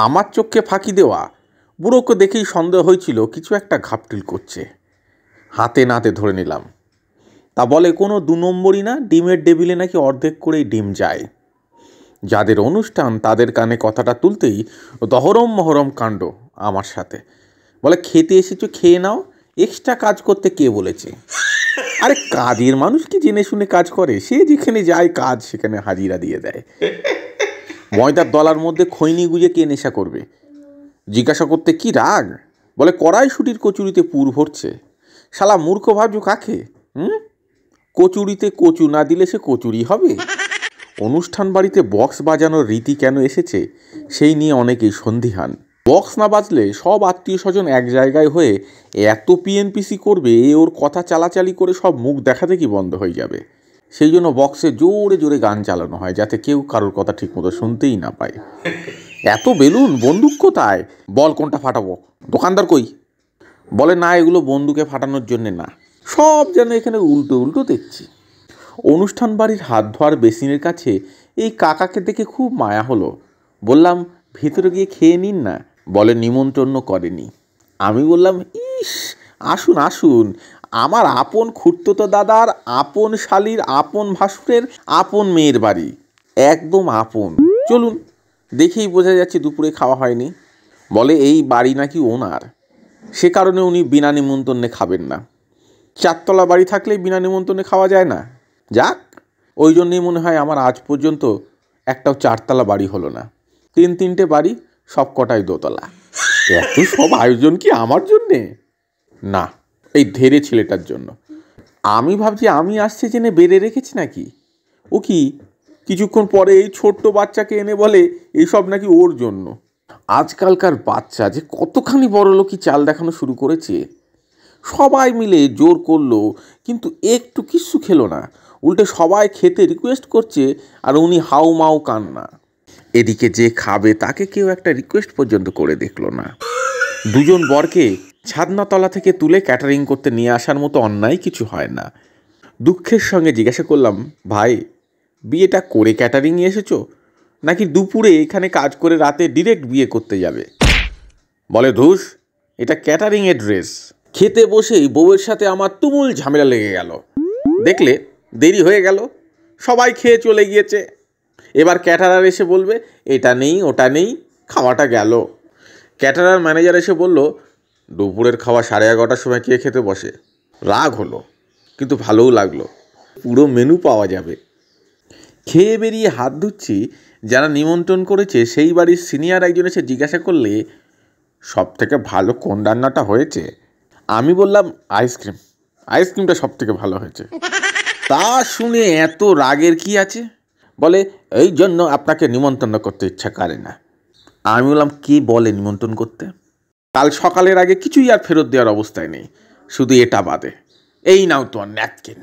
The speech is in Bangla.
আমার চোখকে ফাঁকি দেওয়া বুড়োকে দেখেই সন্দেহ হয়েছিল কিছু একটা ঘাপটিল করছে। হাতে নাতে ধরে নিলাম। তা বলে কোনো 2 নম্বরই না, ডিমের টেবিলে নাকি অর্ধেক করেই ডিম যায়। যাদের অনুষ্ঠান তাদের কানে কথাটা তুলতেই দহরম মহরম কাণ্ড আমার সাথে। বলে খেতে এসেছো খেয়ে নাও, এক্সট্রা কাজ করতে কে বলেছে? আরে কাজের মানুষ কি জেনে শুনে কাজ করে? সে যেখানে যায় কাজ সেখানে হাজিরা দিয়ে দেয়। ময়দার দলার মধ্যে খৈনি গুজে কে নেশা করবে? জিজ্ঞাসা করতে কি রাগ? বলে কড়াইশুঁটির কচুরিতে পুর ভরছে। শালা মূর্খ ভাবছো কাকে? কচুরিতে কচু না দিলে সে কচুরি হবে? অনুষ্ঠান বাড়িতে বক্স বাজানোর রীতি কেন এসেছে সেই নিয়ে অনেকেই সন্দিহান। বক্স না বাজলে সব আত্মীয় স্বজন এক জায়গায় হয়ে এত পিএনপিসি করবে, ওর কথা চালাচালি করে সব মুখ দেখা দেখি বন্ধ হয়ে যাবে। সেই জন্য বক্সে জোরে জোরে গান চালানো হয়, যাতে কেউ কারোর কথা ঠিকমতো শুনতেই না পায়। এত বেলুন, বন্দুক কোথায়? বল কোনটা ফাটাবো? দোকানদার কই? বলে না, এগুলো বন্দুকে ফাটানোর জন্যে না। সব যেন এখানে উল্টো উল্টো দেখছি। অনুষ্ঠান বাড়ির হাত ধোয়ার বেসিনের কাছে এই কাকাকে দেখে খুব মায়া হলো। বললাম ভেতরে গিয়ে খেয়ে নিন না। বলে নিমন্ত্রণ করেনি। আমি বললাম ইস, আসুন আসুন, আমার আপন খুড়তুতো দাদার আপন শালির আপন ভাসুরের আপন মেয়ের বাড়ি, একদম আপন। চলুন। দেখেই বোঝা যাচ্ছে দুপুরে খাওয়া হয়নি। বলে এই বাড়ি নাকি ওনার, সে কারণে উনি বিনা নিমন্ত্রণে খাবেন না। 4 তলা বাড়ি থাকলে বিনা নিমন্ত্রণে খাওয়া যায় না? যাক, ওই জন্যই মনে হয় আমার আজ পর্যন্ত একটাও 4 তলা বাড়ি হলো না। 3-3টে বাড়ি, সব কটাই 2 তলা। এত সব আয়োজন কি আমার জন্যে? না, এই ধেরে ছেলেটার জন্য। আমি ভাবছি আমি আসছে জেনে বেড়ে রেখেছি নাকি। ও কি কিছুক্ষণ পরে এই ছোট্ট বাচ্চাকে এনে বলে এইসব নাকি ওর জন্য। আজকালকার বাচ্চা যে কতখানি বড় লোকই চাল দেখানো শুরু করেছে। সবাই মিলে জোর করলো কিন্তু একটু কিচ্ছু খেলো না, উল্টে সবাই খেতে রিকোয়েস্ট করছে আর উনি হাউ মাউ কান্না। এদিকে যে খাবে তাকে কেউ একটা রিকোয়েস্ট পর্যন্ত করে দেখলো না। 2 জন বরকে ছাদনাতলা থেকে তুলে ক্যাটারিং করতে নিয়ে আসার মতো অন্যায় কিছু হয় না। দুঃখের সঙ্গে জিজ্ঞাসা করলাম, ভাই বিয়েটা করে ক্যাটারিংয়ে এসেছো নাকি দুপুরে এখানে কাজ করে রাতে ডিরেক্ট বিয়ে করতে যাবে? বলে ধুস, এটা ক্যাটারিংয়ের ড্রেস। খেতে বসেই বউয়ের সাথে আমার তুমুল ঝামেলা লেগে গেল। দেখলে দেরি হয়ে গেল, সবাই খেয়ে চলে গিয়েছে। এবার ক্যাটারার এসে বলবে এটা নেই ওটা নেই, খাওয়াটা গেল। ক্যাটারার ম্যানেজার এসে বলল দুপুরের খাওয়া 11:30টার সময় কে খেতে বসে? রাগ হলো, কিন্তু ভালোও লাগলো, পুরো মেনু পাওয়া যাবে। খেয়ে বেরিয়ে হাত ধুচ্ছি, যারা নিমন্ত্রণ করেছে সেই বাড়ির সিনিয়র একজন এসে জিজ্ঞাসা করলে সব থেকে ভালো কোন রান্নাটা হয়েছে? আমি বললাম আইসক্রিমটা সব থেকে ভালো হয়েছে। তা শুনে এত রাগের কি আছে? বলে এই জন্য আপনাকে নিমন্ত্রণ করতে ইচ্ছা করে না। আমি বললাম কে বলে নিমন্ত্রণ করতে? কাল সকালের আগে কিছুই আর ফেরত দেওয়ার অবস্থায় নেই, শুধু এটা বাদে। এই নাও তোমার ন্যাপকিন।